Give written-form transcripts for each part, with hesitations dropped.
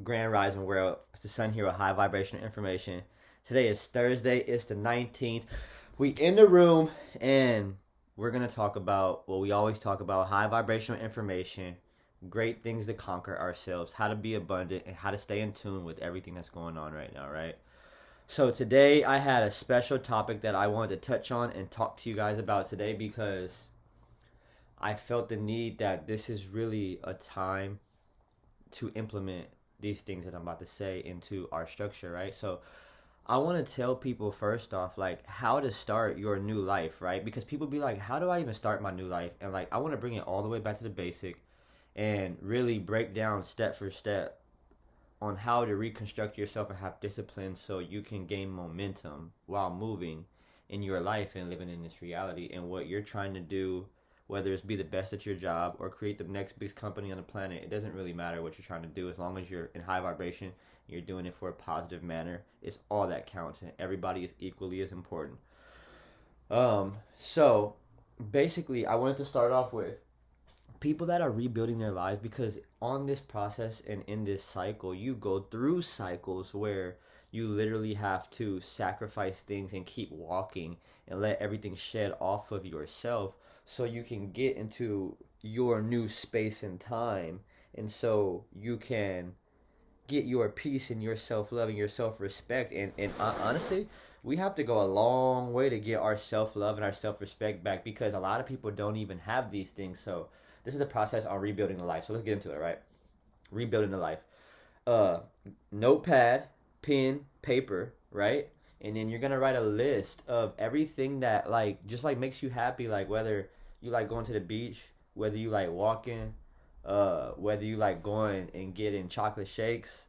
Grand Rising World. It's the Sun here with high vibrational information. Today is Thursday. It's the 19th. We in the room and we're going to talk about what we always talk about, high vibrational information, great things to conquer ourselves, how to be abundant, and how to stay in tune with everything that's going on right now, right? So today I had a special topic that I wanted to touch on and talk to you guys about today because I felt the need that this is really a time to implement these things that I'm about to say into our structure, right? So I want to tell people first off, like, how to start your new life, right? Because people be like, how do I even start my new life? And like, I want to bring it all the way back to the basic and really break down step for step on how to reconstruct yourself and have discipline so you can gain momentum while moving in your life and living in this reality and what you're trying to do, whether it's be the best at your job or create the next biggest company on the planet. It doesn't really matter what you're trying to do as long as you're in high vibration, you're doing it for a positive manner. It's all that counts, and everybody is equally as important. So basically I wanted to start off with people that are rebuilding their lives, because on this process and in this cycle you go through cycles where you literally have to sacrifice things and keep walking and let everything shed off of yourself so you can get into your new space and time, and so you can get your peace and your self-love and your self-respect. And honestly, we have to go a long way to get our self-love and our self-respect back, because a lot of people don't even have these things. So this is the process on rebuilding the life. So let's get into it, right? Rebuilding the life. uh Notepad, pen, paper, right? And then you're gonna write a list of everything that like just like makes you happy, like whether you like going to the beach, whether you like walking, whether you like going and getting chocolate shakes,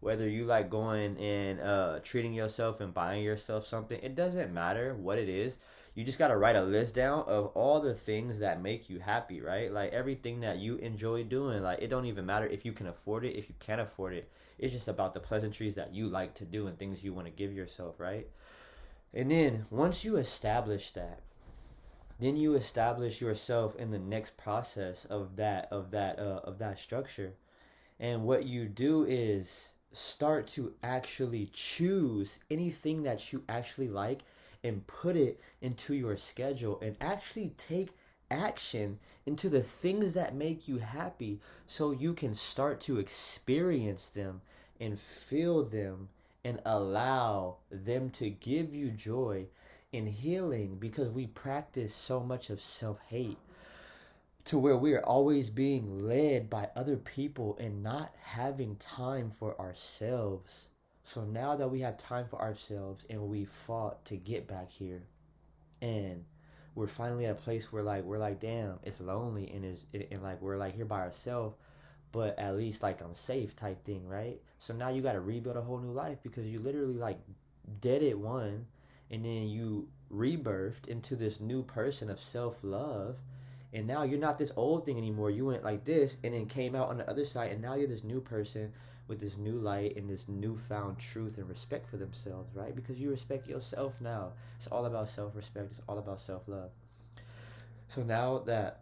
whether you like going and treating yourself and buying yourself something. It doesn't matter what it is. You just gotta write a list down of all the things that make you happy, right? Like everything that you enjoy doing. Like it don't even matter if you can afford it, if you can't afford it. It's just about the pleasantries that you like to do and things you want to give yourself, right? And then once you establish that, then you establish yourself in the next process of that structure. And what you do is start to actually choose anything that you actually like and put it into your schedule and actually take action into the things that make you happy so you can start to experience them and feel them and allow them to give you joy and healing, because we practice so much of self-hate to where we are always being led by other people and not having time for ourselves. So now that we have time for ourselves and we fought to get back here, and we're finally at a place where like we're like, damn, it's lonely and like we're like here by ourselves, but at least like I'm safe type thing, right? So now you got to rebuild a whole new life because you literally like dead it one, and then you rebirthed into this new person of self-love, and now you're not this old thing anymore. You went like this and then came out on the other side, and now you're this new person with this new light and this newfound truth and respect for themselves, right? Because you respect yourself now. It's all about self-respect. It's all about self-love. So now that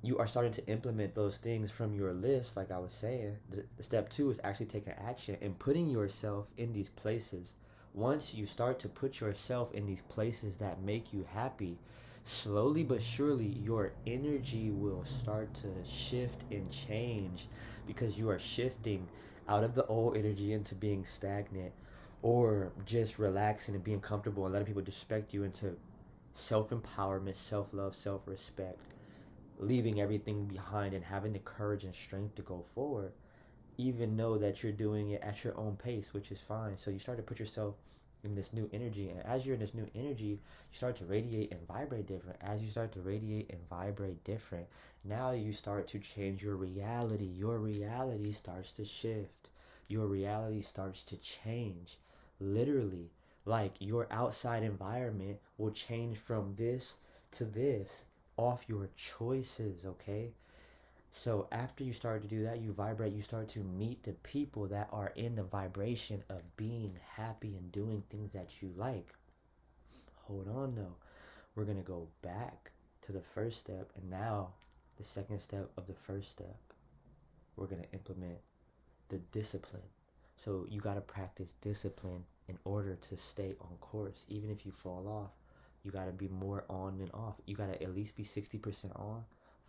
you are starting to implement those things from your list, like I was saying, the step two is actually taking action and putting yourself in these places. Once you start to put yourself in these places that make you happy, slowly but surely your energy will start to shift and change, because you are shifting out of the old energy into being stagnant or just relaxing and being comfortable and letting people disrespect you, into self-empowerment, self-love, self-respect, leaving everything behind and having the courage and strength to go forward, even know that you're doing it at your own pace, which is fine. So you start to put yourself in this new energy, and as you're in this new energy, you start to radiate and vibrate different. As you start to radiate and vibrate different, now you start to change your reality. Your reality starts to shift. Your reality starts to change. Literally, like your outside environment will change from this to this off your choices, okay? So after you start to do that, you vibrate, you start to meet the people that are in the vibration of being happy and doing things that you like. Hold on though. We're going to go back to the first step, and now the second step of the first step. We're going to implement the discipline. So you got to practice discipline in order to stay on course. Even if you fall off, you got to be more on than off. You got to at least be 60% on,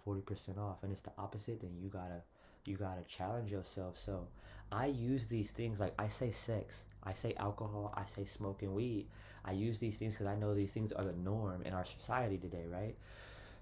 40% off. And it's the opposite, then you gotta challenge yourself. So I use these things, like I say sex, I say alcohol, I say smoking weed. I use these things because I know these things are the norm in our society today, right?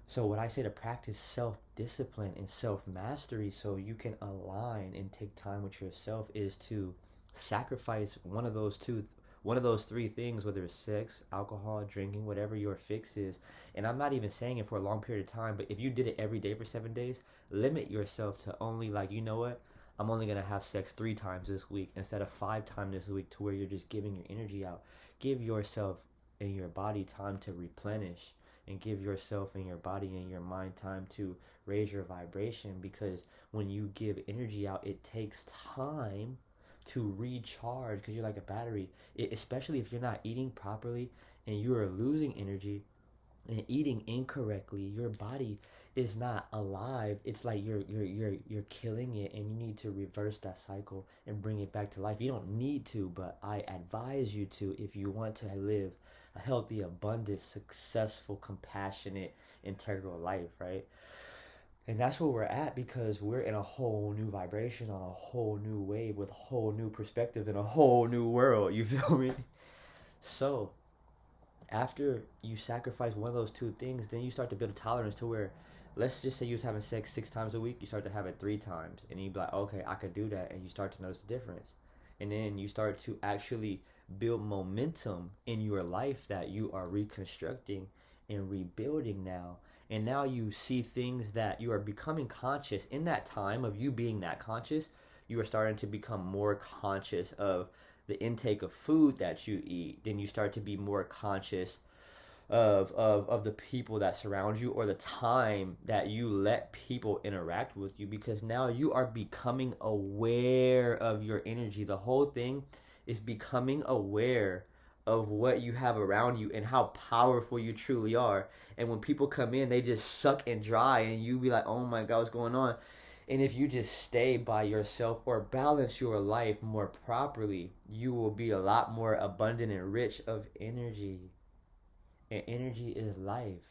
So when I say to practice self-discipline and self-mastery so you can align and take time with yourself, is to sacrifice one of those three things, whether it's sex, alcohol, drinking, whatever your fix is. And I'm not even saying it for a long period of time, but if you did it every day for 7 days, limit yourself to only, like, you know what? I'm only going to have sex 3 times this week instead of 5 times this week, to where you're just giving your energy out. Give yourself and your body time to replenish, and give yourself and your body and your mind time to raise your vibration, because when you give energy out, it takes time to recharge, because you're like a battery. Especially if you're not eating properly and you are losing energy and eating incorrectly, your body is not alive. It's like you're killing it, and you need to reverse that cycle and bring it back to life. You don't need to, but I advise you to, if you want to live a healthy, abundant, successful, compassionate, integral life, right? And that's where we're at, because we're in a whole new vibration, on a whole new wave, with a whole new perspective in a whole new world. You feel me? So after you sacrifice one of those two things, then you start to build a tolerance to where, let's just say you was having sex 6 times a week, you start to have it 3 times, and you be like, okay, I could do that, and you start to notice the difference. And then you start to actually build momentum in your life that you are reconstructing and rebuilding now. And now you see things that you are becoming conscious. In that time of you being that conscious, you are starting to become more conscious of the intake of food that you eat. Then you start to be more conscious of the people that surround you, or the time that you let people interact with you, because now you are becoming aware of your energy. The whole thing is becoming aware of what you have around you and how powerful you truly are. And when people come in, they just suck and dry, and you be like, oh my God, what's going on? And if you just stay by yourself or balance your life more properly, you will be a lot more abundant and rich of energy. And energy is life.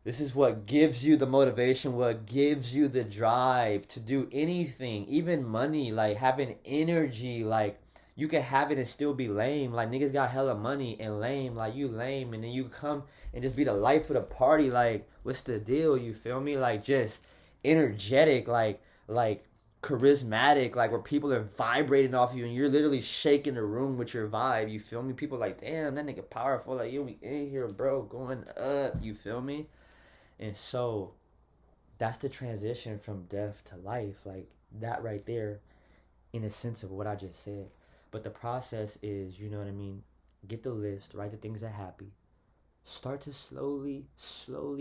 This is what gives you the motivation, what gives you the drive to do anything, even money, like having energy. Like, you can have it and still be lame. Like, niggas got hella money and lame. Like, you lame, and then you come and just be the life of the party. Like, what's the deal? You feel me? Like, just energetic, like charismatic, like where people are vibrating off you and you're literally shaking the room with your vibe. You feel me? People like, damn, that nigga powerful. Like, you be in here, bro, going up. You feel me? And so that's the transition from death to life. Like, that right there, in a sense of what I just said. But the process is, you know what I mean? Get the list, write the things that happy. Start to slowly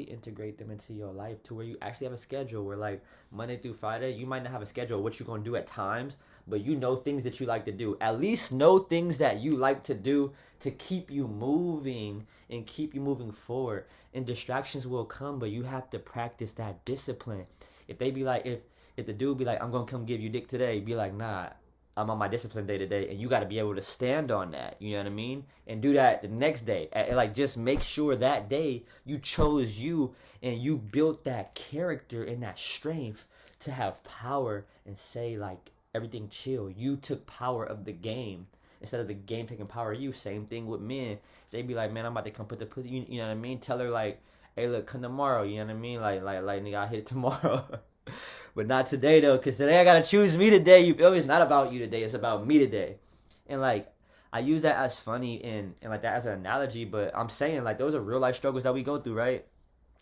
integrate them into your life, to where you actually have a schedule where, like, Monday through Friday, you might not have a schedule of what you're going to do at times, but you know things that you like to do. At least know things that you like to do to keep you moving and keep you moving forward. And distractions will come, but you have to practice that discipline. If they be like, if the dude be like, I'm going to come give you dick today, be like, nah, I'm on my discipline day to day, and you got to be able to stand on that. You know what I mean? And do that the next day. Like, just make sure that day you chose you, and you built that character and that strength to have power and say, like, everything chill. You took power of the game instead of the game taking power of you. Same thing with men. If they be like, man, I'm about to come put the pussy, you know what I mean? Tell her, like, hey, look, come tomorrow. You know what I mean? Like, nigga, I'll hit it tomorrow. But not today, though, because today I gotta choose me today. You feel me? It's not about you today. It's about me today. And, like, I use that as funny and like that as an analogy, but I'm saying, like, those are real life struggles that we go through, right?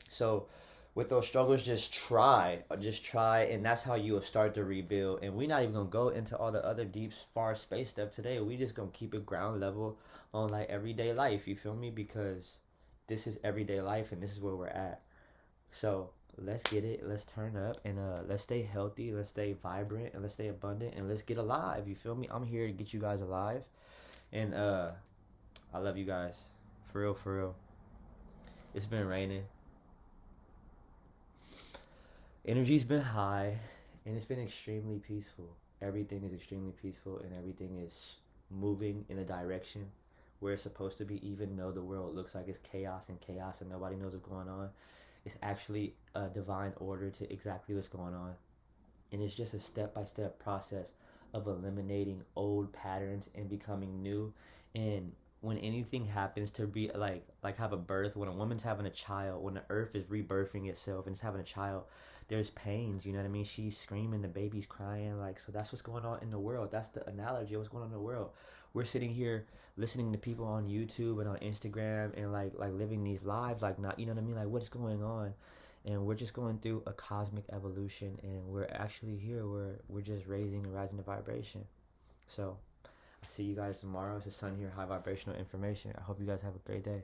So with those struggles, just try, and that's how you will start to rebuild. And we're not even gonna go into all the other deep, far space stuff today. We just gonna keep it ground level on, like, everyday life. You feel me? Because this is everyday life, and this is where we're at. So let's get it. Let's turn up, and let's stay healthy. Let's stay vibrant, and let's stay abundant, and let's get alive. You feel me? I'm here to get you guys alive, and I love you guys, for real, for real. It's been raining. Energy's been high, and it's been extremely peaceful. everything is extremely peaceful and everything is moving in a direction where it's supposed to be, even though the world looks like it's chaos and nobody knows what's going on. It's actually a divine order to exactly what's going on. And it's just a step-by-step process of eliminating old patterns and becoming new. And when anything happens to be like have a birth, when a woman's having a child, when the earth is rebirthing itself and it's having a child, there's pains, you know what I mean? She's screaming, the baby's crying, like, so that's what's going on in the world. That's the analogy of what's going on in the world. We're sitting here listening to people on YouTube and on Instagram and like living these lives, like, not, you know what I mean, like, what's going on? And we're just going through a cosmic evolution, and we're actually here, we're just raising and rising the vibration. So I'll see you guys tomorrow. It's the Sun here, high vibrational information. I hope you guys have a great day.